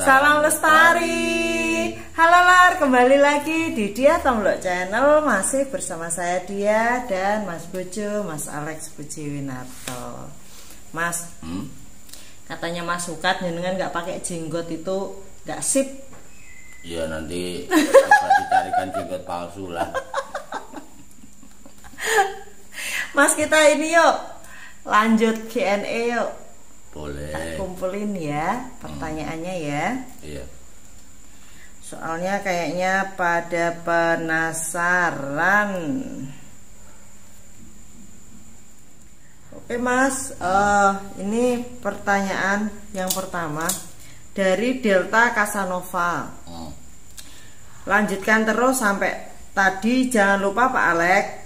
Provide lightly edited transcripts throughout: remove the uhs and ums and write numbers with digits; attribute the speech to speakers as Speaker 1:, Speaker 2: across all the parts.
Speaker 1: Salam lestari. Halo Lar, kembali lagi di Dia Tomlok Channel. Masih bersama saya Dia dan Mas Bojo, Mas Alex Pujiwinarto. Mas, katanya Mas suka dengan nggak pakai jenggot itu nggak sip.
Speaker 2: Iya, nanti coba dicarikan jenggot palsu lah.
Speaker 1: Mas, kita ini yuk lanjut Q&A yuk.
Speaker 2: Boleh.
Speaker 1: Tak kumpulin ya pertanyaannya ya.
Speaker 2: Iya.
Speaker 1: Soalnya kayaknya pada penasaran. Oke Mas, ini pertanyaan yang pertama dari Delta Casanova. Lanjutkan terus sampai tadi, jangan lupa Pak Alex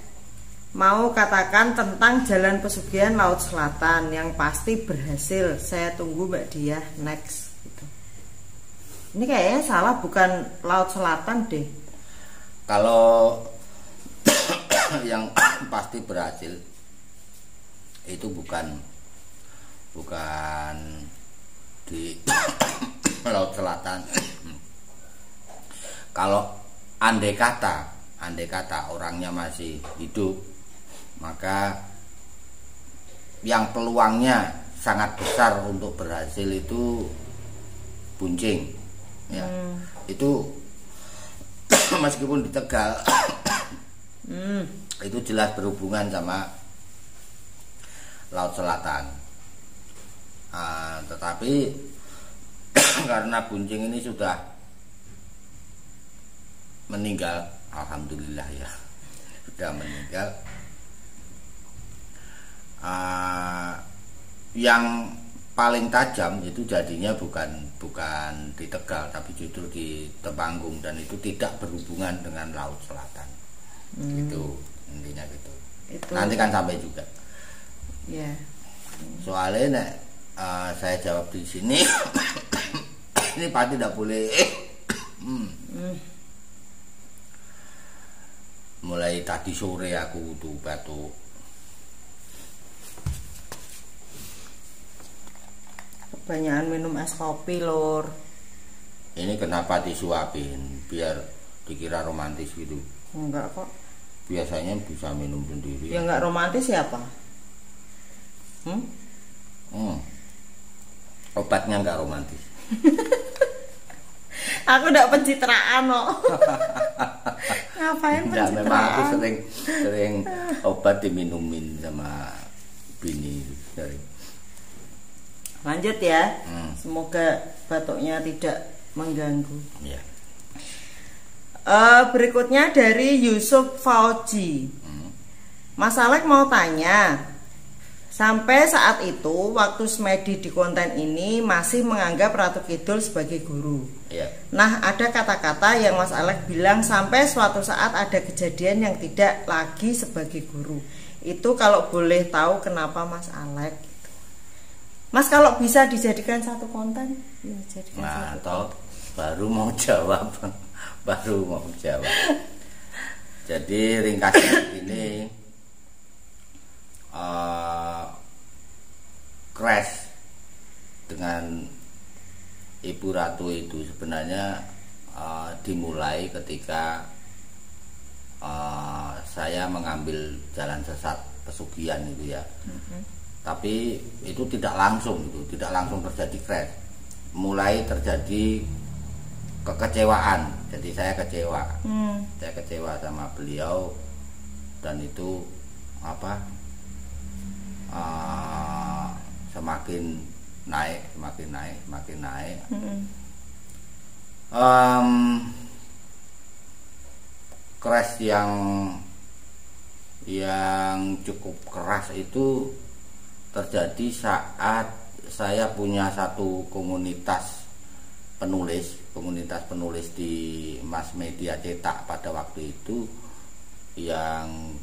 Speaker 1: mau katakan tentang jalan pesugihan Laut Selatan yang pasti berhasil. Saya tunggu Mbak Dia next gitu. Ini kayaknya salah, bukan Laut Selatan deh.
Speaker 2: Kalau yang pasti berhasil itu bukan di Laut Selatan. Kalau andai kata orangnya masih hidup, maka yang peluangnya sangat besar untuk berhasil itu Buncing ya. Itu meskipun di Tegal itu jelas berhubungan sama Laut Selatan. Tetapi karena Buncing ini sudah meninggal, alhamdulillah ya, sudah meninggal. Yang paling tajam itu jadinya bukan di Tegal, tapi justru di Temanggung, dan itu tidak berhubungan dengan Laut Selatan. Itu intinya gitu. Itu. Nanti kan sampai juga.
Speaker 1: Yeah.
Speaker 2: Soalnya saya jawab di sini ini pasti tidak boleh. Mulai tadi sore aku tuh batuk.
Speaker 1: Kebanyakan minum es kopi lor.
Speaker 2: Ini kenapa disuapin? Biar dikira romantis gitu.
Speaker 1: Enggak kok.
Speaker 2: Biasanya bisa minum sendiri.
Speaker 1: Ya enggak romantis siapa?
Speaker 2: Obatnya enggak romantis.
Speaker 1: Aku enggak pencitraan kok. Ngapain
Speaker 2: pencitraan?
Speaker 1: Memang
Speaker 2: aku sering obat diminumin sama bini dari.
Speaker 1: Lanjut ya. Semoga batuknya tidak mengganggu.
Speaker 2: Ya.
Speaker 1: Berikutnya dari Yusuf Fauji. Mas Alex mau tanya, sampai saat itu waktu Smedi di konten ini masih menganggap Ratu Kidul sebagai guru.
Speaker 2: Ya.
Speaker 1: Nah, ada kata-kata yang Mas Alex bilang sampai suatu saat ada kejadian yang tidak lagi sebagai guru. Itu kalau boleh tahu kenapa Mas Alex? Mas, kalau bisa dijadikan satu konten, ya jadikan satu konten.
Speaker 2: Baru mau jawab. Jadi ringkasnya ini crash dengan Ibu Ratu itu sebenarnya dimulai ketika saya mengambil jalan sesat pesugihan itu ya. Tapi itu tidak langsung terjadi crash. Mulai terjadi kekecewaan. Jadi saya kecewa. Saya kecewa sama beliau, dan itu semakin naik. Crash yang cukup keras itu terjadi saat saya punya satu komunitas penulis di mass media cetak pada waktu itu, yang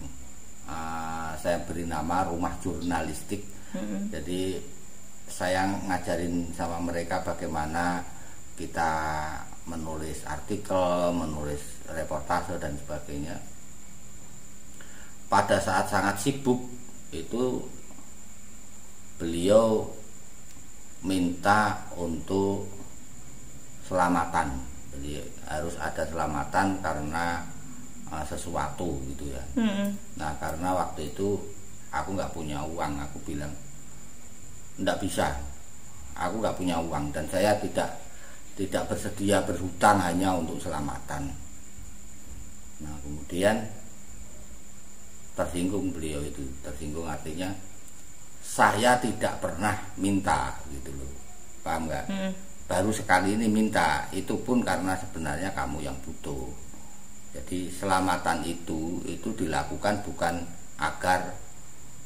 Speaker 2: saya beri nama Rumah Jurnalistik. Jadi saya ngajarin sama mereka bagaimana kita menulis artikel, menulis reportase dan sebagainya. Pada saat sangat sibuk itu beliau minta untuk selamatan. Jadi harus ada selamatan karena sesuatu gitu ya. Nah karena waktu itu aku nggak punya uang, aku bilang nggak bisa, aku nggak punya uang dan saya tidak bersedia berhutang hanya untuk selamatan. Nah kemudian tersinggung beliau itu, tersinggung artinya saya tidak pernah minta gitu loh, paham nggak? Baru sekali ini minta, itu pun karena sebenarnya kamu yang butuh. Jadi selamatan itu dilakukan bukan agar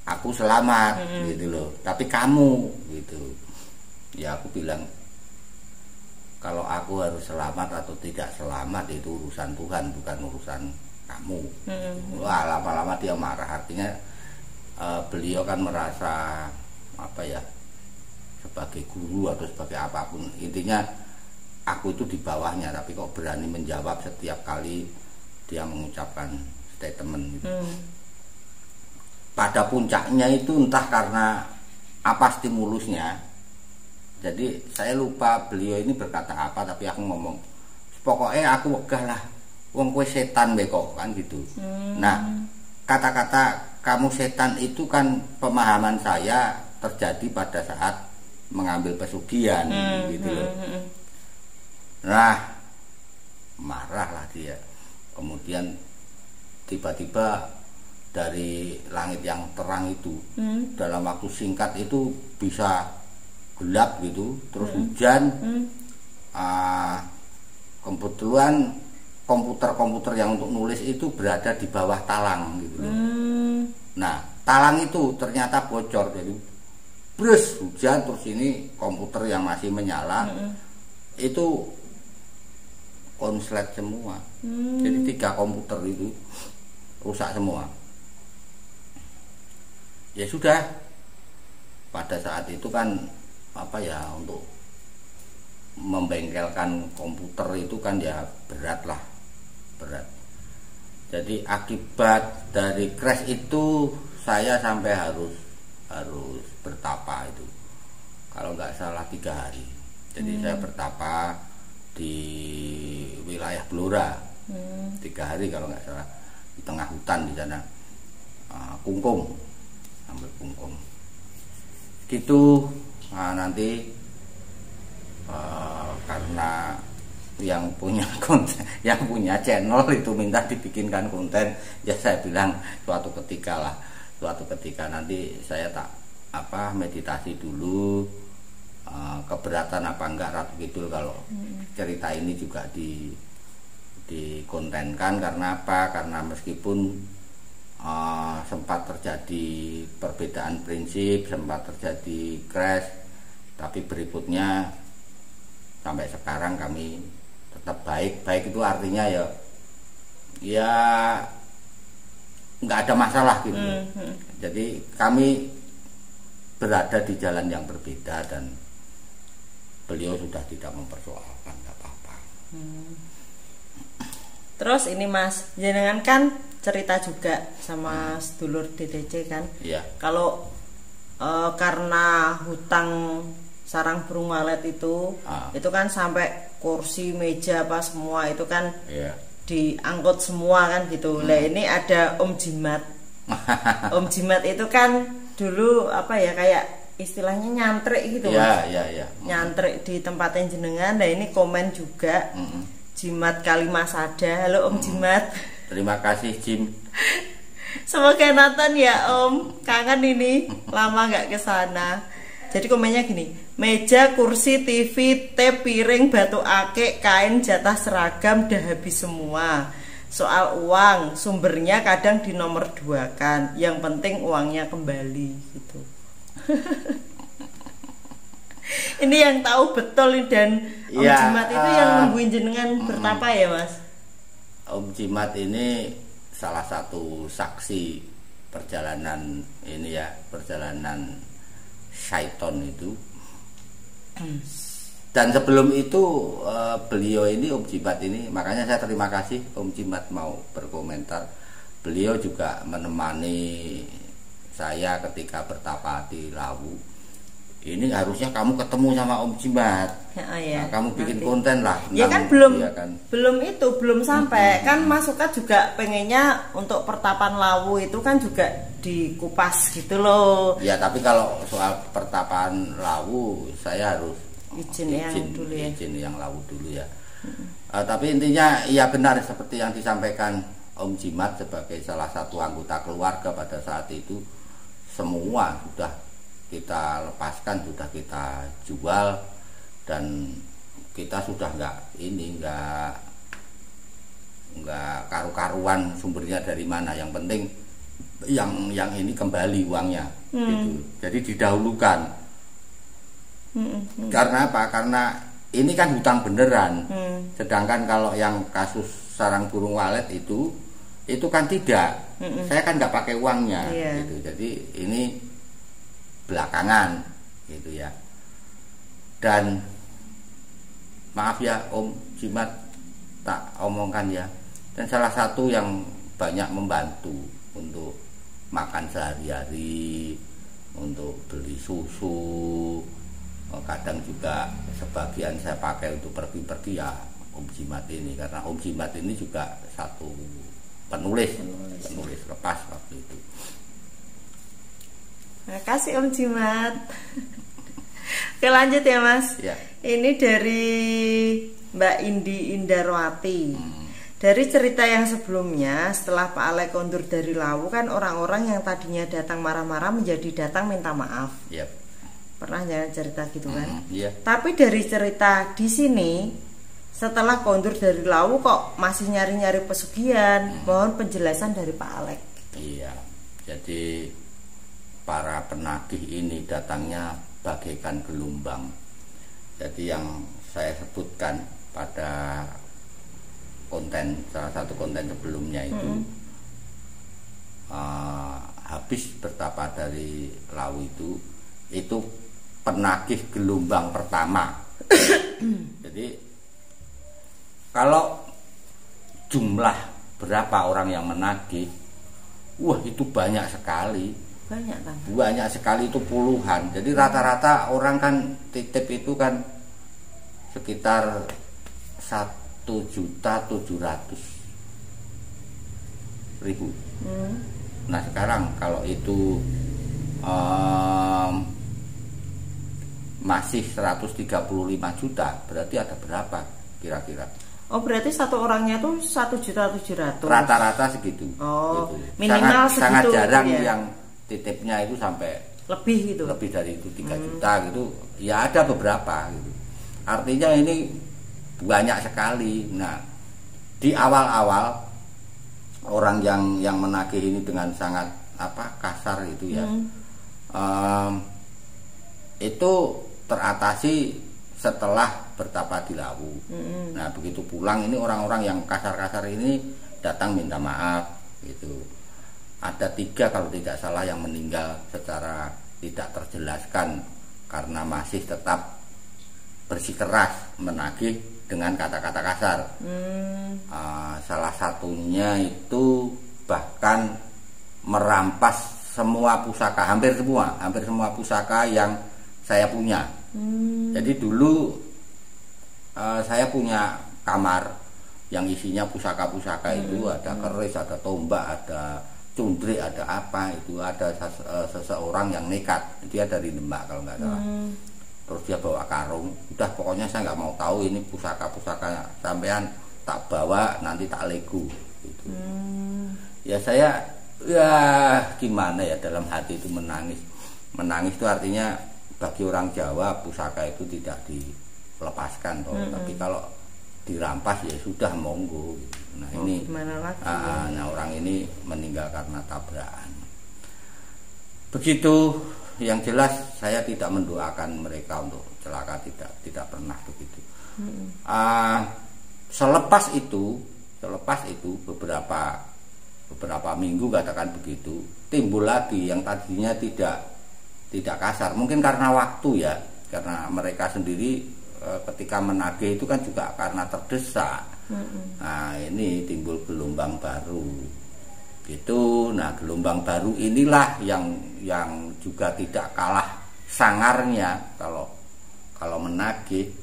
Speaker 2: aku selamat gitu loh, tapi kamu gitu. Ya aku bilang kalau aku harus selamat atau tidak selamat itu urusan Tuhan, bukan urusan kamu. Wah lama-lama dia marah, artinya beliau kan merasa apa ya, sebagai guru atau sebagai apapun, intinya aku itu di bawahnya, tapi kok berani menjawab setiap kali dia mengucapkan statement gitu. Pada puncaknya itu entah karena apa stimulusnya, jadi saya lupa beliau ini berkata apa, tapi aku ngomong pokoknya aku wegah lah, wong kowe setan beko kan gitu. Nah kata-kata kamu setan itu kan pemahaman saya terjadi pada saat mengambil pesugihan gitu loh. Nah marahlah dia. Kemudian tiba-tiba dari langit yang terang itu dalam waktu singkat itu bisa gelap gitu, terus hujan. Kebetulan komputer yang untuk nulis itu berada di bawah talang gitu loh. Nah talang itu ternyata bocor, jadi brus hujan, terus ini komputer yang masih menyala itu konslet semua. Jadi 3 komputer itu rusak semua. Ya sudah, pada saat itu kan apa ya, untuk membengkelkan komputer itu kan ya berat. Jadi akibat dari crash itu saya sampai harus bertapa itu, kalau nggak salah 3 hari. Jadi saya bertapa di wilayah Blora 3 hari kalau nggak salah, di tengah hutan di sana, kungkum, ambil kungkum gitu. Nah, nanti karena yang punya konten, yang punya channel itu minta dibikinkan konten, ya saya bilang suatu ketika nanti saya tak meditasi dulu, keberatan apa enggak Ratu Kidul kalau cerita ini juga dikontenkan. Karena apa? Karena meskipun sempat terjadi perbedaan prinsip, sempat terjadi crash, tapi berikutnya sampai sekarang kami tetap baik itu artinya ya nggak ada masalah gitu. Jadi kami berada di jalan yang berbeda dan beliau sudah tidak mempersoalkan, nggak apa-apa.
Speaker 1: Terus ini Mas, jenengan kan cerita juga sama sedulur DTC kan, kalau karena hutang sarang burung walet itu kan sampai kursi, meja apa semua itu kan diangkut semua kan gitu. Nah ini ada Om Jimat. Om Jimat itu kan dulu apa ya, kayak istilahnya nyantrik gitu Mas. Nyantrik di tempatnya jenengan. Nah ini komen juga Jimat Kalimasada. Halo Om Jimat.
Speaker 2: Terima kasih Jim.
Speaker 1: Semoga nonton ya Om, kangen ini, lama nggak kesana. Jadi komennya gini, meja, kursi, TV, teh, piring, batu akik, kain, jatah seragam dah habis semua. Soal uang, sumbernya kadang di nomor 2 kan, yang penting uangnya kembali gitu. Ini yang tahu betul dan Om Jimat itu yang nungguin jenengan bertapa ya Mas?
Speaker 2: Om Jimat ini salah satu saksi perjalanan ini ya, perjalanan syaiton itu. Dan sebelum itu beliau ini, Om Jimat ini, makanya saya terima kasih Om Jimat mau berkomentar. Beliau juga menemani saya ketika bertapa di Lawu. ini harusnya kamu ketemu sama Om Jimat.
Speaker 1: Ya,
Speaker 2: nah, kamu bikin konten lah.
Speaker 1: Ya kan belum sampai. Kan Mas Suka juga pengennya untuk pertapan Lawu itu kan juga dikupas gitu loh.
Speaker 2: Ya tapi kalau soal pertapan Lawu saya harus izin yang Lawu dulu ya. Tapi intinya ya benar seperti yang disampaikan Om Jimat sebagai salah satu anggota keluarga pada saat itu, semua sudah kita lepaskan, sudah kita jual, dan kita sudah nggak karu-karuan sumbernya dari mana. Yang penting yang ini kembali uangnya gitu. Jadi didahulukan. Karena apa? Karena ini kan hutang beneran. Sedangkan kalau yang kasus sarang burung walet itu kan tidak. Saya kan nggak pakai uangnya gitu. Jadi ini belakangan gitu ya. Dan maaf ya Om Jimat tak omongkan ya, dan salah satu yang banyak membantu untuk makan sehari-hari, untuk beli susu, kadang juga sebagian saya pakai untuk pergi-pergi ya Om Jimat ini, karena Om Jimat ini juga satu penulis lepas waktu itu.
Speaker 1: Terima kasih Om Jimat. Oke lanjut ya Mas ya. Ini dari Mbak Indi Indarwati. Dari cerita yang sebelumnya, setelah Pak Alek kondur dari Lawu kan orang-orang yang tadinya datang marah-marah menjadi datang minta maaf. Pernah ya cerita gitu kan? Tapi dari cerita di sini, setelah kondur dari Lawu kok masih nyari-nyari pesugihan. Mohon penjelasan dari Pak Alek.
Speaker 2: Iya. Jadi para penagih ini datangnya bagaikan gelombang. Jadi yang saya sebutkan pada salah satu konten sebelumnya itu, habis bertapa dari Lawu itu penagih gelombang pertama. Jadi kalau jumlah berapa orang yang menagih, wah itu banyak sekali. Banyak sekali, itu puluhan. Jadi rata-rata orang kan titip itu kan sekitar 1.700.000. Nah sekarang kalau itu masih 135 juta, berarti ada berapa kira-kira?
Speaker 1: Oh berarti satu orangnya tuh 1.700.000. Rata-rata
Speaker 2: segitu.
Speaker 1: Oh gitu. Minimal
Speaker 2: sangat
Speaker 1: segitu.
Speaker 2: Jarang
Speaker 1: ya?
Speaker 2: Yang titipnya itu sampai
Speaker 1: lebih gitu.
Speaker 2: Lebih dari itu 3 juta gitu. Ya ada beberapa gitu. Artinya ini banyak sekali. Nah, di awal-awal orang yang menagih ini dengan sangat kasar itu ya. Itu teratasi setelah bertapa di Lawu. Nah, begitu pulang ini orang-orang yang kasar-kasar ini datang minta maaf gitu. Ada 3 kalau tidak salah yang meninggal secara tidak terjelaskan karena masih tetap bersikeras menagih dengan kata-kata kasar. Salah satunya itu bahkan merampas semua pusaka, hampir semua pusaka yang saya punya. Jadi dulu saya punya kamar yang isinya pusaka-pusaka itu, ada keris, ada tombak, ada cundrik, ada apa itu, ada seseorang yang nekat, dia dari Demak kalau nggak salah. Terus dia bawa karung, udah pokoknya saya nggak mau tahu ini pusaka-pusaka sampean, tak bawa nanti tak lego gitu. Ya saya gimana ya, dalam hati itu menangis itu artinya bagi orang Jawa pusaka itu tidak dilepaskan toh. Tapi kalau dirampas ya sudah monggo gitu. Nah ini nah orang ini meninggal karena tabrakan. Begitu, yang jelas saya tidak mendoakan mereka untuk celaka, tidak pernah begitu. Selepas itu beberapa minggu katakan begitu, timbul lagi yang tadinya tidak kasar, mungkin karena waktu ya, karena mereka sendiri ketika menagih itu kan juga karena terdesak. Nah ini timbul gelombang baru gitu. Nah gelombang baru inilah yang juga tidak kalah sangarnya kalau menagih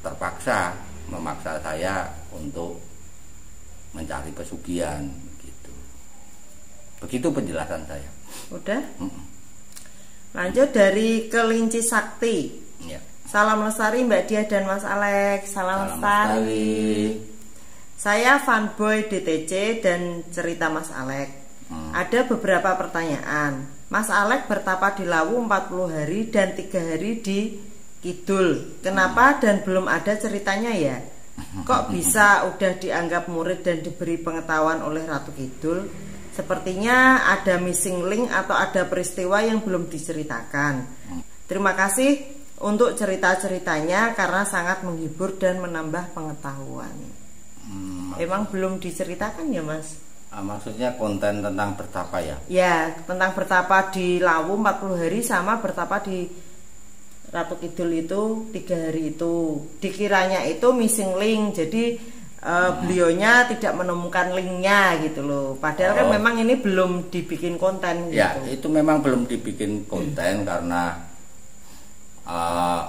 Speaker 2: terpaksa memaksa saya untuk mencari pesugihan gitu. Begitu penjelasan saya.
Speaker 1: Udah? Lanjut dari Kelinci Sakti.
Speaker 2: Ya.
Speaker 1: Salam lestari Mbak Dia dan Mas Alex. Salam lestari. Saya fanboy DTC dan cerita Mas Alex. Ada beberapa pertanyaan. Mas Alex bertapa di Lawu 40 hari dan 3 hari di Kidul. Kenapa dan belum ada ceritanya ya? Kok bisa udah dianggap murid dan diberi pengetahuan oleh Ratu Kidul? Sepertinya ada missing link atau ada peristiwa yang belum diceritakan. Terima kasih untuk cerita-ceritanya karena sangat menghibur dan menambah pengetahuan. Emang belum diceritakan ya Mas?
Speaker 2: Maksudnya konten tentang bertapa ya?
Speaker 1: Ya, tentang bertapa di Lawu 40 hari sama bertapa di Ratu Kidul itu 3 hari itu. Dikiranya itu missing link, jadi beliaunya tidak menemukan linknya gitu loh. Padahal kan memang ini belum dibikin konten gitu.
Speaker 2: Ya, itu memang belum dibikin konten karena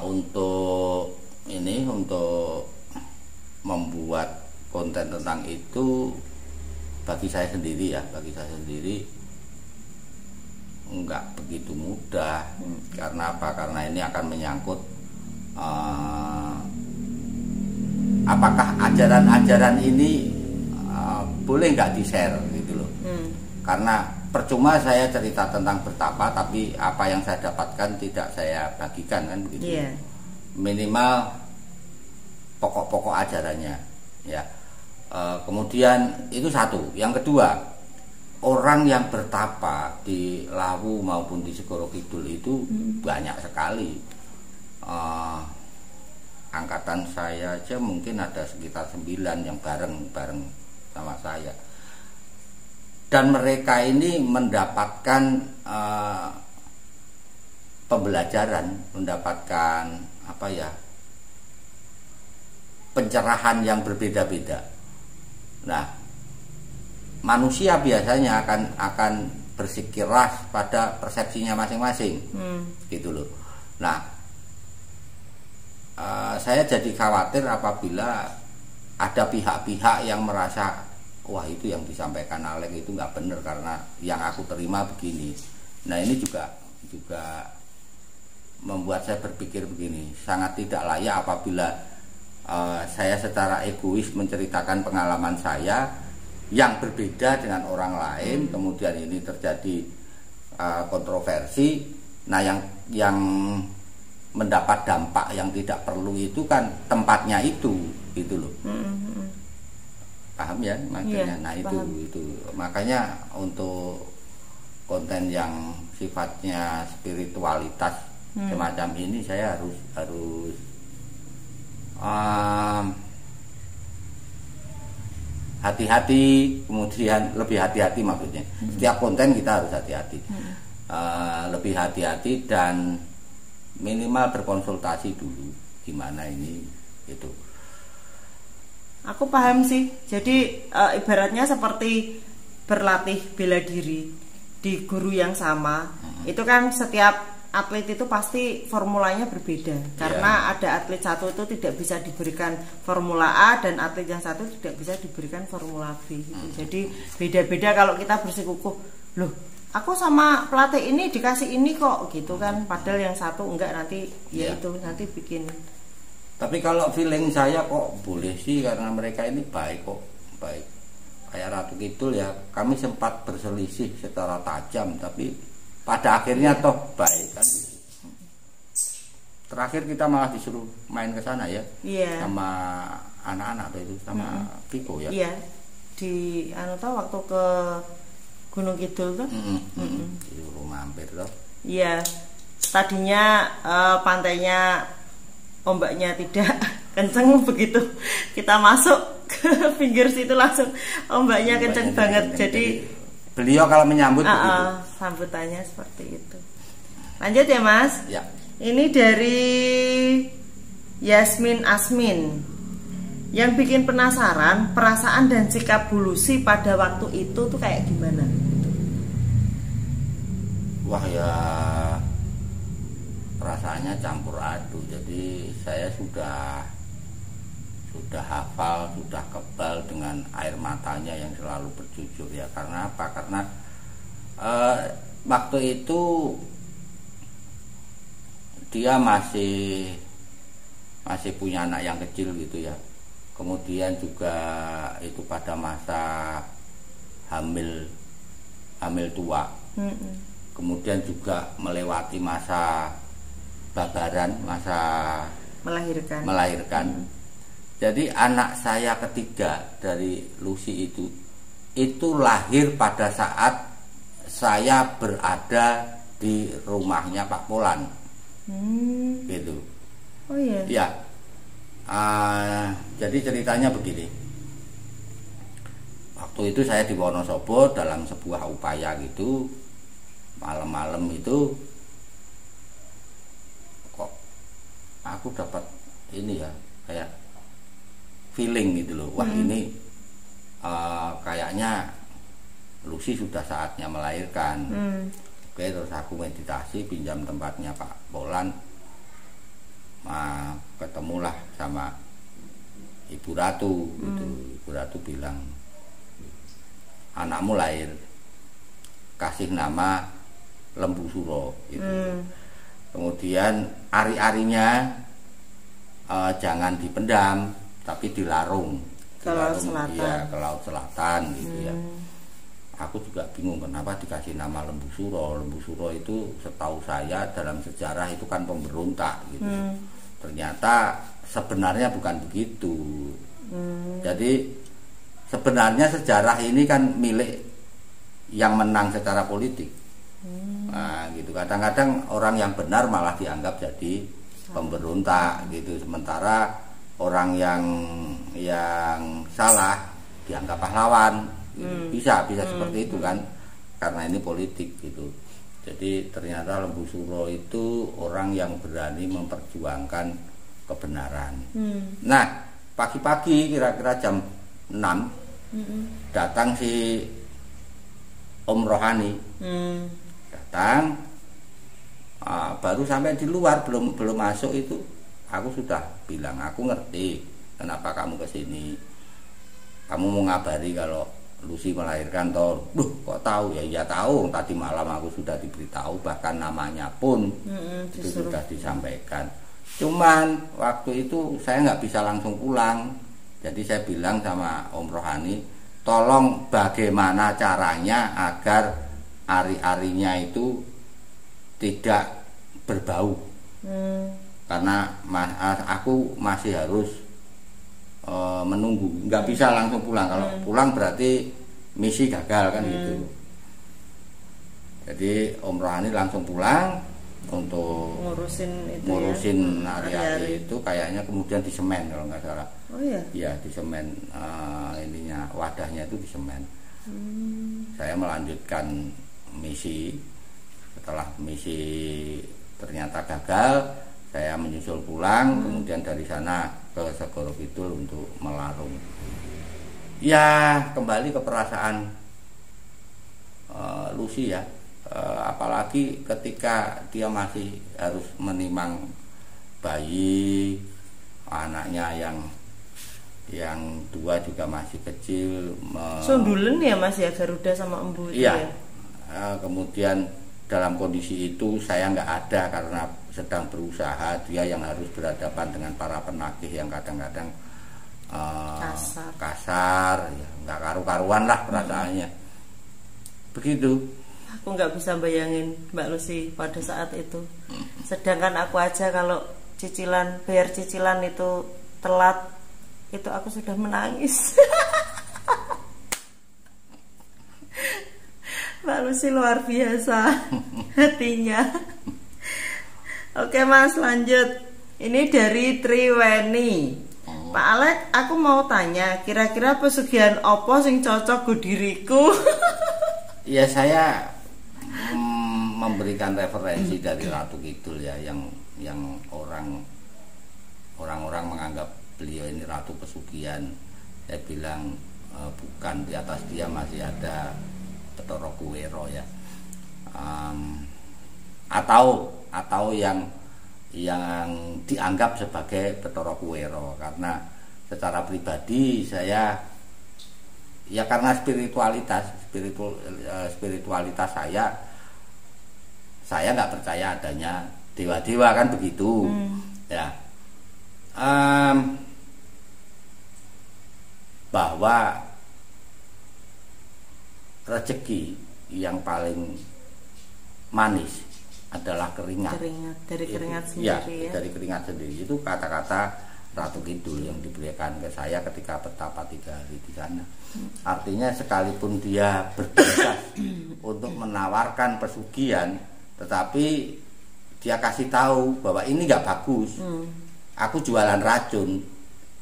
Speaker 2: untuk membuat konten tentang itu bagi saya sendiri enggak begitu mudah. Karena apa? Karena ini akan menyangkut apakah ajaran-ajaran ini boleh nggak di-share gitu loh. Karena percuma saya cerita tentang bertapa tapi apa yang saya dapatkan tidak saya bagikan kan begitu. Minimal pokok-pokok ajarannya ya. Kemudian itu satu. Yang kedua, orang yang bertapa di Lawu maupun di Segoro Kidul itu banyak sekali. Angkatan saya aja mungkin ada sekitar 9 yang bareng sama saya. Dan mereka ini mendapatkan pembelajaran, mendapatkan pencerahan yang berbeda-beda. Nah, manusia biasanya akan bersikeras pada persepsinya masing-masing, gitu loh. Nah, saya jadi khawatir apabila ada pihak-pihak yang merasa wah itu yang disampaikan Alex itu nggak benar karena yang aku terima begini. Nah, ini juga membuat saya berpikir begini, sangat tidak layak apabila saya secara egois menceritakan pengalaman saya yang berbeda dengan orang lain, kemudian ini terjadi kontroversi. Nah, yang mendapat dampak yang tidak perlu itu kan tempatnya itu, gitu loh. Paham ya makanya? Nah, itu makanya untuk konten yang sifatnya spiritualitas semacam ini saya harus hati-hati, kemudian lebih hati-hati maksudnya. Setiap konten kita harus hati-hati, lebih hati-hati dan minimal berkonsultasi dulu gimana ini itu.
Speaker 1: Aku paham sih. Jadi ibaratnya seperti berlatih bela diri di guru yang sama. Itu kan setiap atlet itu pasti formulanya berbeda. Karena ada atlet satu itu tidak bisa diberikan formula A dan atlet yang satu tidak bisa diberikan formula B gitu. Jadi beda-beda kalau kita bersikukuh, loh aku sama pelatih ini dikasih ini kok gitu kan, padahal yang satu enggak, nanti itu nanti bikin.
Speaker 2: Tapi kalau feeling saya kok boleh sih karena mereka ini baik kok, baik. Kayak Ratu Kidul ya, kami sempat berselisih secara tajam tapi pada akhirnya toh baik kan. Terakhir kita malah disuruh main ke sana ya, sama anak-anak itu sama Viko ya. Iya,
Speaker 1: di waktu ke Gunung Kidul tuh.
Speaker 2: Disuruh mampir toh.
Speaker 1: Iya, tadinya pantainya ombaknya tidak kenceng, begitu kita masuk ke pinggir situ langsung ombaknya kenceng banget. Jadi
Speaker 2: beliau kalau menyambut begitu.
Speaker 1: Sambutannya seperti itu. Lanjut ya Mas.
Speaker 2: Ya.
Speaker 1: Ini dari Yasmin Asmin. Yang bikin penasaran perasaan dan sikap Bu Lucy pada waktu itu tuh kayak gimana?
Speaker 2: Wah ya, perasaannya campur aduk. Jadi saya sudah hafal, sudah kebal dengan air matanya yang selalu bercucur ya. Karena apa? Karena waktu itu dia masih punya anak yang kecil gitu ya. Kemudian juga itu pada masa hamil tua. Kemudian juga melewati masa babaran, masa melahirkan. Jadi anak saya ketiga dari Lucy itu lahir pada saat saya berada di rumahnya Pak Polan. Gitu.
Speaker 1: Oh iya.
Speaker 2: Ya. Jadi ceritanya begini. Waktu itu saya di Wonosobo dalam sebuah upaya gitu. Malam-malam itu kok aku dapat ini ya, kayak feeling gitu loh. Wah, ini kayaknya Lucy sudah saatnya melahirkan. Oke, terus aku meditasi, pinjam tempatnya Pak Polan. Ketemulah sama Ibu Ratu gitu. Ibu Ratu bilang, anakmu lahir, kasih nama Lembu Suro gitu. Kemudian ari-arinya jangan dipendam, tapi dilarung
Speaker 1: ke Laut Selatan.
Speaker 2: Iya, ke Laut Selatan gitu ya. Aku juga bingung kenapa dikasih nama Lembu Suro. Lembu Suro itu setahu saya dalam sejarah itu kan pemberontak gitu. Ternyata sebenarnya bukan begitu. Jadi sebenarnya sejarah ini kan milik yang menang secara politik. Nah, gitu. Kadang-kadang orang yang benar malah dianggap jadi pemberontak gitu. Sementara orang yang salah dianggap pahlawan. Bisa seperti itu kan, karena ini politik gitu. Jadi ternyata Lembu Suro itu orang yang berani memperjuangkan kebenaran. Nah, pagi-pagi kira-kira jam 6 datang si Om Rohani. Datang, baru sampai di luar, belum masuk itu aku sudah bilang, aku ngerti kenapa kamu kesini. Kamu mau ngabari kalau Lucy melahirkan toh. Kok tahu? Ya iya tahu, tadi malam aku sudah diberitahu, bahkan namanya pun itu sudah disampaikan. Cuman waktu itu saya nggak bisa langsung pulang. Jadi saya bilang sama Om Rohani, tolong bagaimana caranya agar ari-arinya itu tidak berbau. Karena aku masih harus menunggu, nggak bisa langsung pulang. Kalau pulang berarti misi gagal kan gitu. Jadi Om Rohani langsung pulang untuk ngurusin hari-hari itu, kayaknya kemudian disemen kalau nggak salah.
Speaker 1: Oh iya?
Speaker 2: Iya, disemen, ininya wadahnya itu disemen. Saya melanjutkan misi. Setelah misi ternyata gagal, saya menyusul pulang, kemudian dari sana ke Segoro Kidul untuk melarung. Ya, kembali ke perasaan Lucy ya. Apalagi ketika dia masih harus menimang bayi, anaknya yang dua juga masih kecil.
Speaker 1: Sundulen ya Mas ya, Garuda sama Embu itu
Speaker 2: iya,
Speaker 1: ya.
Speaker 2: Kemudian dalam kondisi itu saya nggak ada karena sedang berusaha. Dia yang harus berhadapan dengan para penagih yang kadang-kadang kasar ya, nggak karu-karuan lah perasaannya. Begitu.
Speaker 1: Aku nggak bisa bayangin Mbak Lucy pada saat itu. Sedangkan aku aja kalau bayar cicilan itu telat, itu aku sudah menangis. Mbak Lucy luar biasa hatinya. Oke Mas, lanjut. Ini dari Triweni. Pak Alek, aku mau tanya, kira-kira pesugihan opo sing cocok go diriku?
Speaker 2: Ya, saya memberikan referensi dari Ratu Kidul ya, yang orang-orang menganggap beliau ini ratu pesugihan. Saya bilang bukan, di atas dia masih ada Bathara Kuwera ya. atau yang dianggap sebagai Bathara Kuwera. Karena secara pribadi saya ya karena spiritualitas saya nggak percaya adanya dewa-dewa kan begitu. Ya, bahwa rezeki yang paling manis adalah keringat
Speaker 1: dari keringat
Speaker 2: itu,
Speaker 1: sendiri ya.
Speaker 2: Dari keringat sendiri. Itu kata-kata Ratu Kidul yang diberikan ke saya ketika bertapa 3 hari di sana. Artinya sekalipun dia berdosa untuk menawarkan pesugihan, tetapi dia kasih tahu bahwa ini nggak bagus. Aku jualan racun,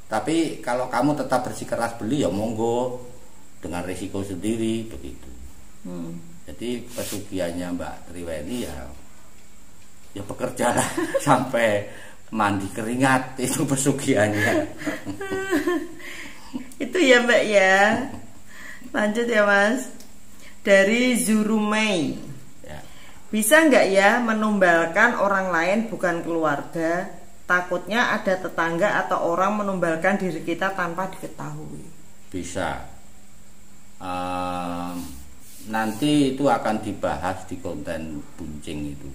Speaker 2: tapi kalau kamu tetap bersikeras beli ya monggo, dengan risiko sendiri begitu. Jadi pesugihannya Mbak Triweni ya bekerjalah sampai mandi keringat, itu pesugihannya.
Speaker 1: Itu ya Mbak ya. Lanjut ya Mas. Dari Zurumei
Speaker 2: Ya.
Speaker 1: Bisa nggak ya menumbalkan orang lain bukan keluarga? Takutnya ada tetangga atau orang menumbalkan diri kita tanpa diketahui.
Speaker 2: Bisa. Nanti itu akan dibahas di konten buncing itu.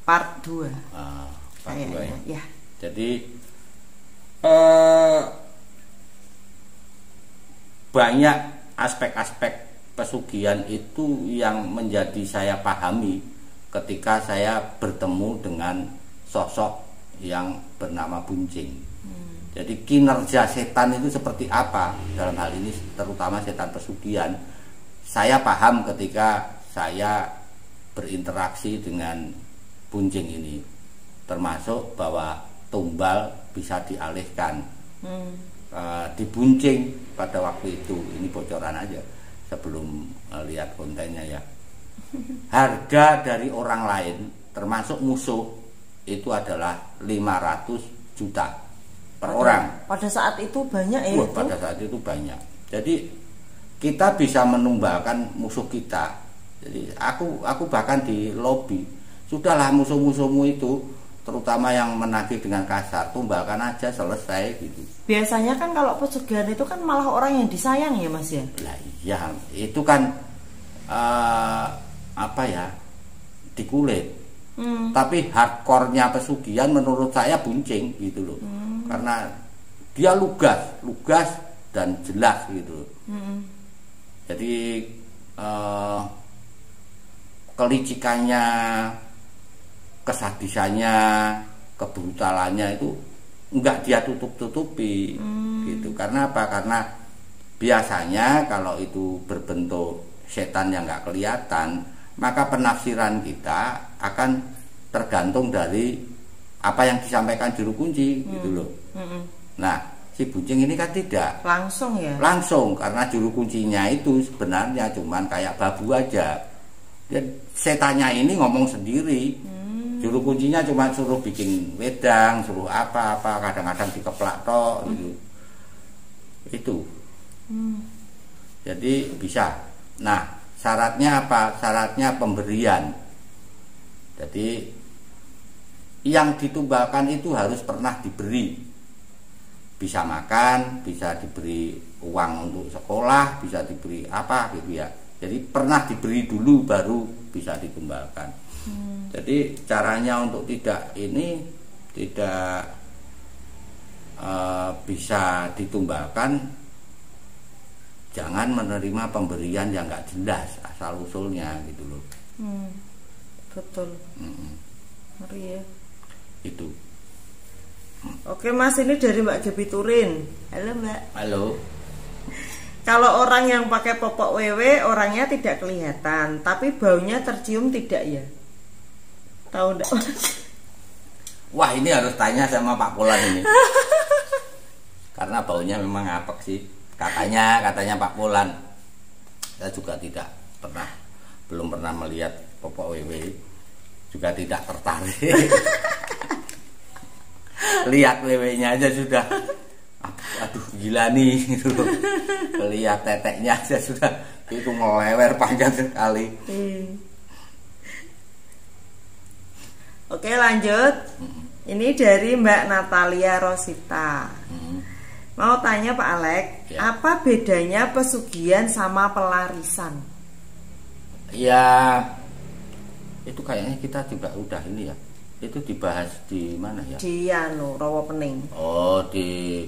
Speaker 1: Part 2.
Speaker 2: Part 2 ya. Jadi banyak aspek-aspek pesugihan itu yang menjadi saya pahami ketika saya bertemu dengan sosok yang bernama buncing. Jadi kinerja setan itu seperti apa dalam hal ini, terutama setan pesugihan, saya paham ketika saya berinteraksi dengan buncing ini, termasuk bahwa tumbal bisa dialihkan. Dibuncing pada waktu itu, ini bocoran aja sebelum lihat kontennya ya. Harga dari orang lain termasuk musuh itu adalah 500 juta per orang.
Speaker 1: Pada saat itu banyak ya.
Speaker 2: Pada saat itu banyak. Jadi kita bisa menumbalkan musuh kita. Jadi aku bahkan di lobi, sudahlah musuh-musuhmu itu, terutama yang menagih dengan kasar, tumbalkan aja, selesai gitu.
Speaker 1: Biasanya kan kalau pesugihan itu kan malah orang yang disayang ya Mas ya.
Speaker 2: Lah iya, itu kan di kulit. Tapi hardcore-nya pesugihan menurut saya buncing gitu loh. Karena dia lugas dan jelas gitu. Jadi kelicikannya, kesadisannya, kebrutalannya itu enggak dia tutup-tutupi gitu. Karena apa? Karena biasanya kalau itu berbentuk setan yang enggak kelihatan, maka penafsiran kita akan tergantung dari apa yang disampaikan juru kunci gitu loh. Nah, si buncing ini kan tidak
Speaker 1: langsung ya.
Speaker 2: Langsung, karena juru kuncinya itu sebenarnya cuman kayak babu aja. Dan setannya ini ngomong sendiri. Juru kuncinya cuma suruh bikin wedang, suruh apa-apa, kadang-kadang dikeplak tok gitu. Itu. Jadi bisa. Nah, syaratnya apa? Syaratnya pemberian. Jadi yang ditumbalkan itu harus pernah diberi. Bisa makan, bisa diberi uang untuk sekolah, bisa diberi apa gitu ya. Jadi pernah diberi dulu baru bisa ditumbalkan. Jadi caranya untuk tidak bisa ditumbalkan, jangan menerima pemberian yang nggak jelas asal usulnya gitu loh.
Speaker 1: Betul. Ngeri ya.
Speaker 2: Itu.
Speaker 1: Oke Mas, ini dari Mbak Gebi Turin. Halo Mbak.
Speaker 2: Halo.
Speaker 1: Kalau orang yang pakai popok wewe, orangnya tidak kelihatan, tapi baunya tercium tidak ya? Tahu enggak?
Speaker 2: Wah, ini harus tanya sama Pak Polan ini. Karena baunya memang apek sih. Katanya Pak Polan. Saya juga belum pernah melihat popok wewe, juga tidak tertarik. Lihat wewenya aja sudah, aduh gila nih gitu. Lihat teteknya aja sudah, itu melewer panjang sekali.
Speaker 1: Oke, lanjut. Ini dari Mbak Natalia Rosita. Mau tanya Pak Alek, ya. Apa bedanya pesugihan sama pelarisan?
Speaker 2: Ya, itu kayaknya kita juga udah ini ya. Itu dibahas di mana ya?
Speaker 1: Di Rawapening.
Speaker 2: Oh, di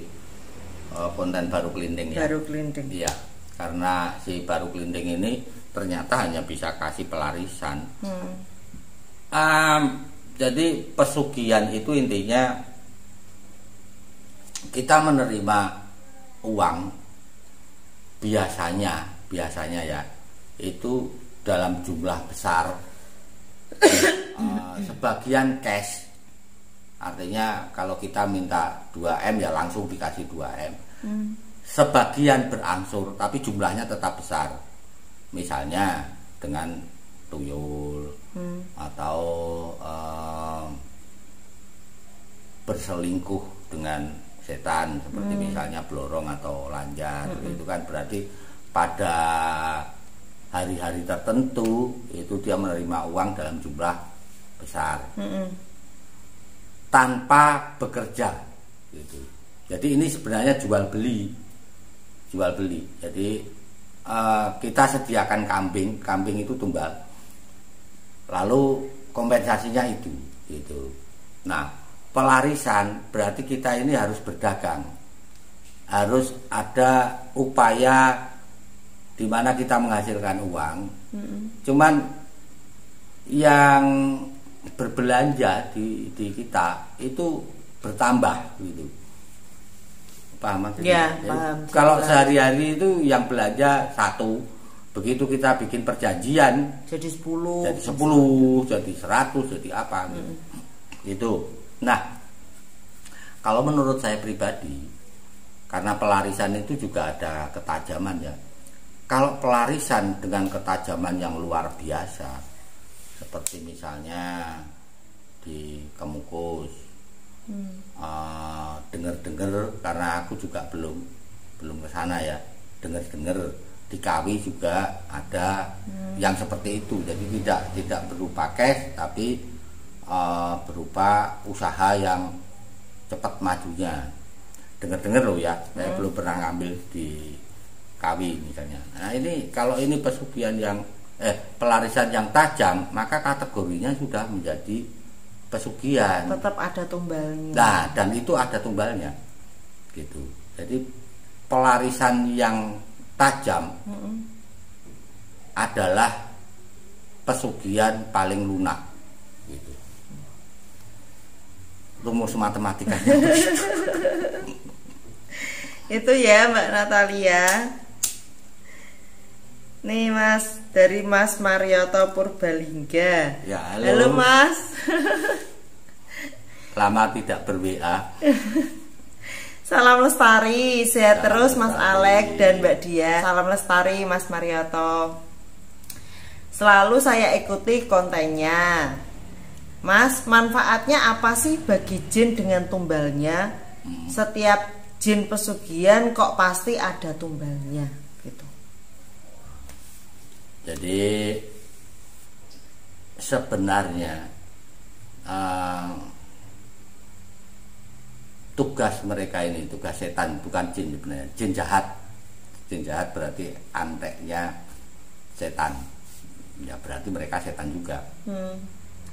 Speaker 2: konten Baru Kelinting ya.
Speaker 1: Baru Kelinting.
Speaker 2: Iya, karena si Baru Kelinting ini ternyata hanya bisa kasih pelarisan. Jadi pesugihan itu intinya kita menerima uang biasanya ya itu dalam jumlah besar, sebagian cash, artinya kalau kita minta 2M ya langsung dikasih 2M. Sebagian berangsur tapi jumlahnya tetap besar, misalnya dengan tuyul atau berselingkuh dengan setan seperti misalnya blorong atau lanjar. Itu kan berarti pada hari-hari tertentu itu dia menerima uang dalam jumlah besar tanpa bekerja gitu. Jadi ini sebenarnya jual beli. Jadi kita sediakan kambing itu tumbal, lalu kompensasinya itu gitu. Nah, pelarisan berarti kita ini harus berdagang, harus ada upaya di mana kita menghasilkan uang. Cuman yang berbelanja di kita itu bertambah gitu. Paham
Speaker 1: ya, paham.
Speaker 2: Kalau sehari-hari itu yang belanja 1, begitu kita bikin perjanjian
Speaker 1: jadi 10,
Speaker 2: jadi 100, jadi apa gitu. Nah, kalau menurut saya pribadi, karena pelarisan itu juga ada ketajaman ya. Kalau pelarisan dengan ketajaman yang luar biasa, seperti misalnya di Kemukus, dengar-dengar, karena aku juga belum ke sana ya, dengar-dengar di Kawi juga ada yang seperti itu. Jadi tidak berupa cash tapi berupa usaha yang cepat majunya. Dengar-dengar loh ya, saya belum pernah ngambil di Kawi misalnya. Nah, ini kalau ini pesugihan yang pelarisan yang tajam, maka kategorinya sudah menjadi pesugihan.
Speaker 1: Tetap ada tumbalnya.
Speaker 2: Nah, dan itu ada tumbalnya gitu. Jadi pelarisan yang tajam adalah pesugihan paling lunak gitu. Rumus matematikanya
Speaker 1: itu ya Mbak Natalia. Nih Mas, dari Mas Marioto Purbalingga.
Speaker 2: Ya, halo.
Speaker 1: Halo Mas.
Speaker 2: Lama tidak ber-WA.
Speaker 1: Salam lestari, sehat
Speaker 2: Salam
Speaker 1: terus Mas
Speaker 2: lestari.
Speaker 1: Alek dan Mbak Dia. Salam lestari Mas Marioto. Selalu saya ikuti kontennya. Mas, manfaatnya apa sih bagi jin dengan tumbalnya? Setiap jin pesugihan kok pasti ada tumbalnya gitu.
Speaker 2: Jadi sebenarnya tugas mereka ini, tugas setan, bukan jin sebenarnya. Jin jahat berarti anteknya setan. Ya berarti mereka setan juga.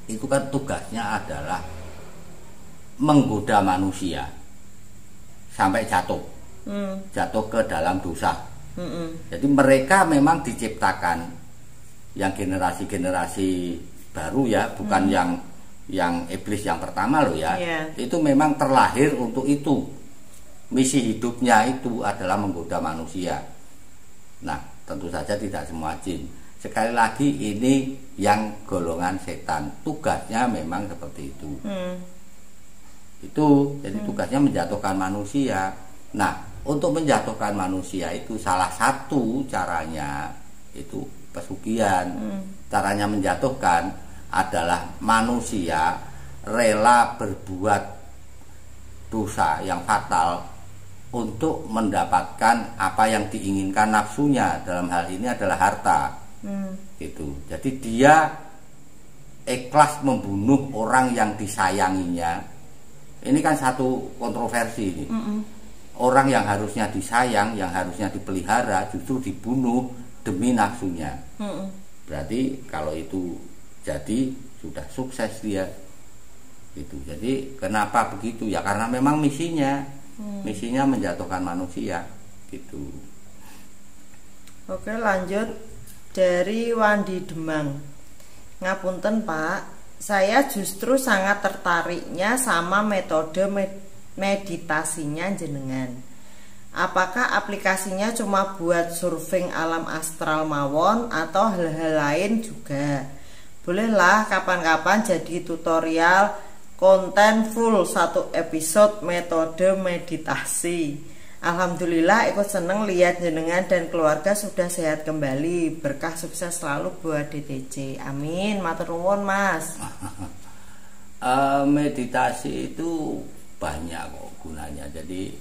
Speaker 2: Itu kan tugasnya adalah menggoda manusia sampai jatuh ke dalam dosa. Jadi mereka memang diciptakan yang generasi baru ya, bukan yang iblis yang pertama loh ya. Itu memang terlahir untuk itu. Misi hidupnya itu adalah menggoda manusia. Nah, tentu saja tidak semua jin. Sekali lagi ini yang golongan setan, tugasnya memang seperti itu. Itu jadi tugasnya menjatuhkan manusia. Nah, untuk menjatuhkan manusia itu salah satu caranya itu pesugihan. Caranya menjatuhkan adalah manusia rela berbuat dosa yang fatal untuk mendapatkan apa yang diinginkan nafsunya. Dalam hal ini adalah harta. Gitu. Jadi dia ikhlas membunuh orang yang disayanginya. Ini kan satu kontroversi ini. Orang yang harusnya disayang, yang harusnya dipelihara, justru dibunuh demi nafsunya. Berarti kalau itu jadi sudah sukses dia. Itu. Jadi kenapa begitu? Ya karena memang misinya, misinya menjatuhkan manusia. Gitu.
Speaker 1: Oke, lanjut dari Wandi Demang. Ngapunten Pak, saya justru sangat tertariknya sama metode meditasinya jenengan. Apakah aplikasinya cuma buat surfing alam astral mawon atau hal-hal lain juga? Bolehlah kapan-kapan jadi tutorial konten full 1 episode metode meditasi. Alhamdulillah ikut seneng lihat jenengan dan keluarga sudah sehat kembali. Berkah sukses selalu buat DTC. Amin. Matur nuwun Mas.
Speaker 2: Meditasi itu banyak kok gunanya. Jadi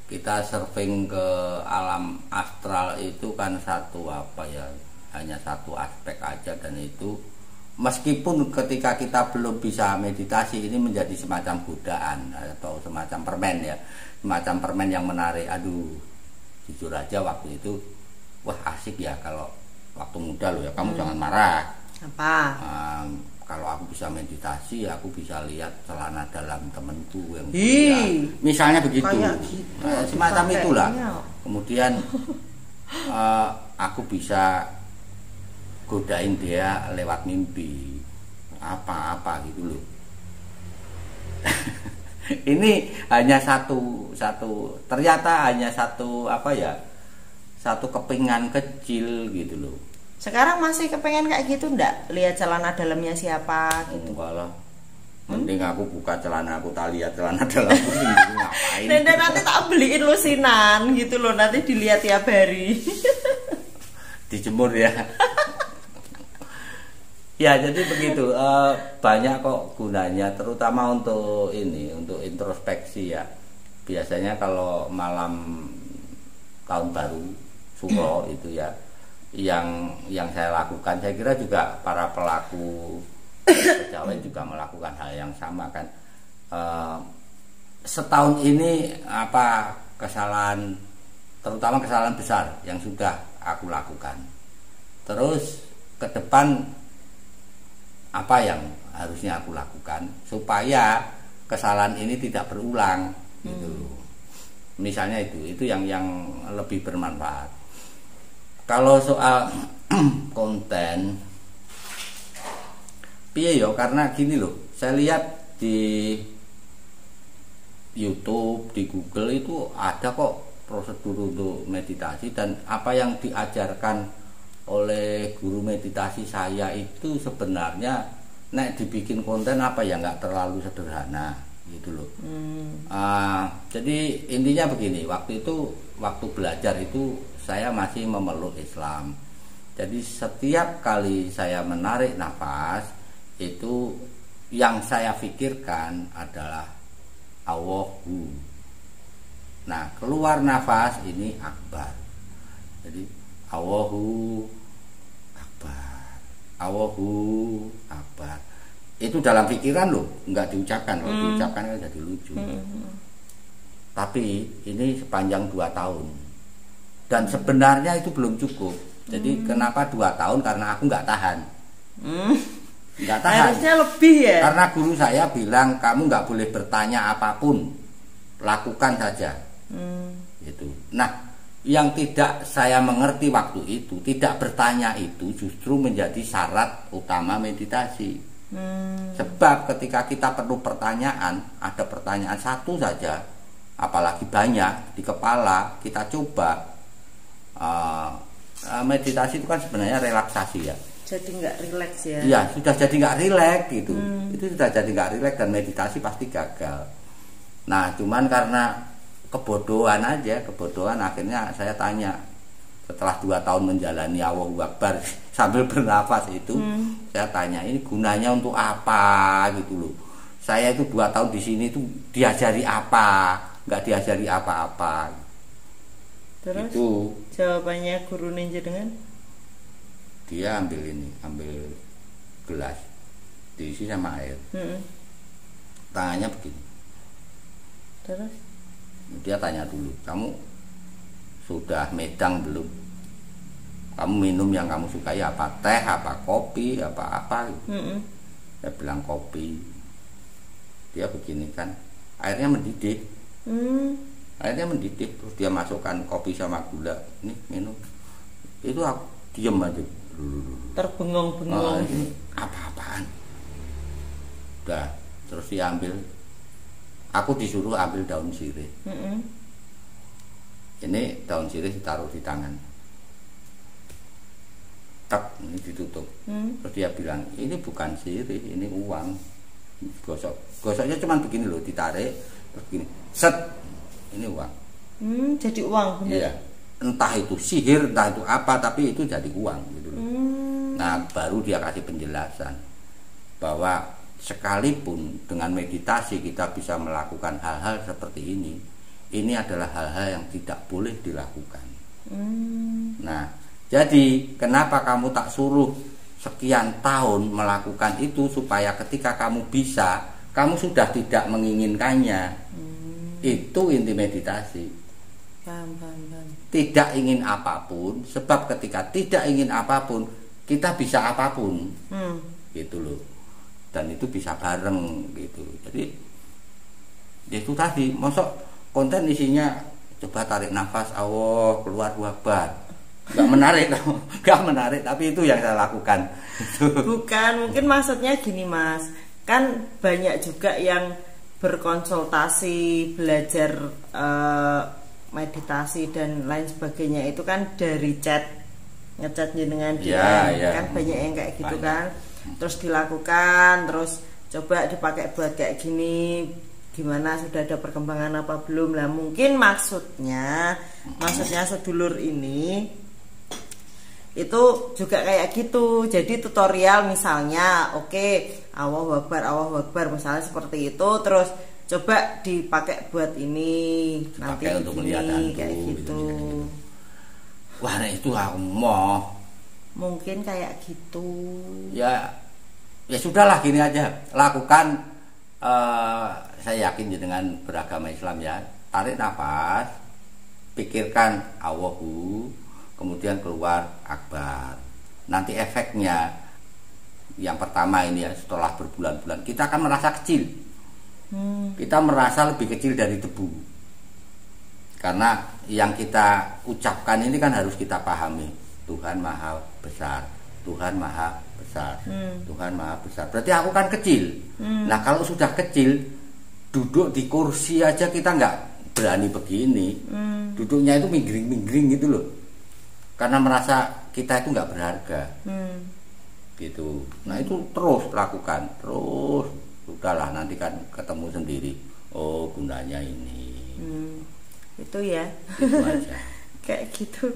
Speaker 2: kita surfing ke alam astral itu kan satu hanya satu aspek aja, dan itu meskipun ketika kita belum bisa meditasi ini menjadi semacam godaan atau semacam permen ya. Semacam permen yang menarik. Aduh, jujur aja waktu itu wah asik ya kalau waktu muda loh ya. Kamu jangan marah.
Speaker 1: Apa?
Speaker 2: Kalau aku bisa meditasi, aku bisa lihat celana dalam temenku yang
Speaker 1: misalnya
Speaker 2: begitu.
Speaker 1: Gitu,
Speaker 2: semacam itulah. Kemudian aku bisa godain dia lewat mimpi. Apa gitu loh. Ini hanya satu ternyata hanya satu satu kepingan kecil gitu loh.
Speaker 1: Sekarang masih kepengen kayak gitu ndak? Lihat celana dalamnya siapa gitu?
Speaker 2: Enggak lah. Mending aku buka celana, aku tak lihat celana dalamku sendiri ngapain.
Speaker 1: Dan nanti tak beliin lusinan gitu loh, nanti dilihat tiap hari.
Speaker 2: Dijemur ya. Ya jadi begitu, banyak kok gunanya, terutama untuk introspeksi ya. Biasanya kalau malam tahun baru Suro itu ya, yang saya lakukan, saya kira juga para pelaku kejawen juga melakukan hal yang sama kan. Setahun ini apa kesalahan, terutama kesalahan besar yang sudah aku lakukan. Terus ke depan apa yang harusnya aku lakukan supaya kesalahan ini tidak berulang gitu. Misalnya itu yang lebih bermanfaat. Kalau soal konten piye yo, karena gini loh, saya lihat di YouTube, di Google itu ada kok prosedur untuk meditasi, dan apa yang diajarkan oleh guru meditasi saya itu sebenarnya nek dibikin konten apa ya nggak terlalu sederhana gitu loh. Jadi intinya begini, waktu belajar itu saya masih memeluk Islam. Jadi setiap kali saya menarik nafas itu yang saya pikirkan adalah Allahu. Nah, keluar nafas ini akbar. Jadi Allahu Akbar, Allahu Akbar. Itu dalam pikiran loh, nggak diucapkan. Kalau diucapkan kan jadi lucu. Tapi ini sepanjang 2 tahun. Dan sebenarnya itu belum cukup. Jadi kenapa 2 tahun? Karena aku nggak tahan. Nggak tahan.
Speaker 1: Harusnya lebih ya.
Speaker 2: Karena guru saya bilang kamu nggak boleh bertanya apapun, lakukan saja. Gitu. Nah, yang tidak saya mengerti waktu itu, tidak bertanya itu justru menjadi syarat utama meditasi. Sebab ketika kita perlu pertanyaan, ada pertanyaan satu saja, apalagi banyak di kepala, kita coba. Meditasi itu kan sebenarnya relaksasi ya.
Speaker 1: Jadi nggak rileks ya?
Speaker 2: Iya, sudah jadi nggak rileks gitu. Itu sudah jadi nggak rileks dan meditasi pasti gagal. Nah, cuman karena kebodohan akhirnya saya tanya setelah 2 tahun menjalani Allahu Akbar sambil bernafas itu, saya tanya ini gunanya untuk apa gitu loh. Saya itu 2 tahun di sini itu diajari apa? Nggak diajari apa-apa.
Speaker 1: Terus
Speaker 2: itu
Speaker 1: jawabannya guru ninja dengan
Speaker 2: dia ambil gelas diisi sama air.
Speaker 1: Mm-mm.
Speaker 2: Tangannya begini.
Speaker 1: Terus
Speaker 2: Dia tanya dulu, kamu sudah medang belum? Kamu minum yang kamu sukai apa? Teh, apa kopi, apa?
Speaker 1: Mm-mm.
Speaker 2: Saya bilang kopi. Dia begini kan, airnya mendidih. Airnya mendidih, terus dia masukkan kopi sama gula. Ini minum. Itu aku diem aja.
Speaker 1: Terbengong-bengong.
Speaker 2: Ini apa-apaan? Udah, terus dia ambil. Aku disuruh ambil daun sirih.
Speaker 1: Mm-mm.
Speaker 2: Ini daun sirih ditaruh di tangan. Tak, ini ditutup. Terus dia bilang, ini bukan sirih, ini uang. Gosoknya cuma begini loh, ditarik, terus begini, set, ini uang.
Speaker 1: Jadi uang bener.
Speaker 2: Iya, entah itu sihir, entah itu apa, tapi itu jadi uang gitu loh. Nah, baru dia kasih penjelasan bahwa sekalipun dengan meditasi kita bisa melakukan hal-hal seperti ini adalah hal-hal yang tidak boleh dilakukan. Nah, jadi kenapa kamu tak suruh sekian tahun melakukan itu, supaya ketika kamu bisa, kamu sudah tidak menginginkannya. Itu inti meditasi.
Speaker 1: Paham.
Speaker 2: Tidak ingin apapun, sebab ketika tidak ingin apapun, kita bisa apapun. Gitu loh. Dan itu bisa bareng gitu. Jadi itu tadi, masuk konten isinya coba tarik nafas, Allah, keluar wabar. Gak menarik, tapi itu yang saya lakukan.
Speaker 1: Bukan, mungkin maksudnya gini Mas, kan banyak juga yang berkonsultasi, belajar meditasi dan lain sebagainya itu kan dari ngechat dengan dia, kan banyak yang kayak gitu kan. Terus dilakukan, terus coba dipakai buat kayak gini, gimana, sudah ada perkembangan apa belum lah. Mungkin maksudnya sedulur ini itu juga kayak gitu. Jadi tutorial misalnya, oke, Allahu Akbar misalnya seperti itu, terus coba dipakai buat ini, nanti
Speaker 2: untuk melihat hantu
Speaker 1: kayak gitu.
Speaker 2: Wah, itu aku mau
Speaker 1: mungkin kayak gitu.
Speaker 2: Ya sudahlah, gini aja lakukan. Saya yakin dengan beragama Islam ya, tarik nafas, pikirkan Allahu, kemudian keluar Akbar. Nanti efeknya yang pertama ini ya, setelah berbulan-bulan kita akan merasa kecil. Kita merasa lebih kecil dari debu, karena yang kita ucapkan ini kan harus kita pahami. Tuhan Maha Besar, Tuhan Maha Besar, Tuhan Maha Besar. Berarti aku kan kecil. Nah, kalau sudah kecil, duduk di kursi aja kita nggak berani begini. Duduknya itu minggring-minggring gitu loh, karena merasa kita itu nggak berharga. Gitu. Nah, itu terus lakukan, terus. Sudahlah, nanti kan ketemu sendiri. Oh, gunanya ini.
Speaker 1: Itu ya.
Speaker 2: Itu aja.
Speaker 1: Kayak gitu.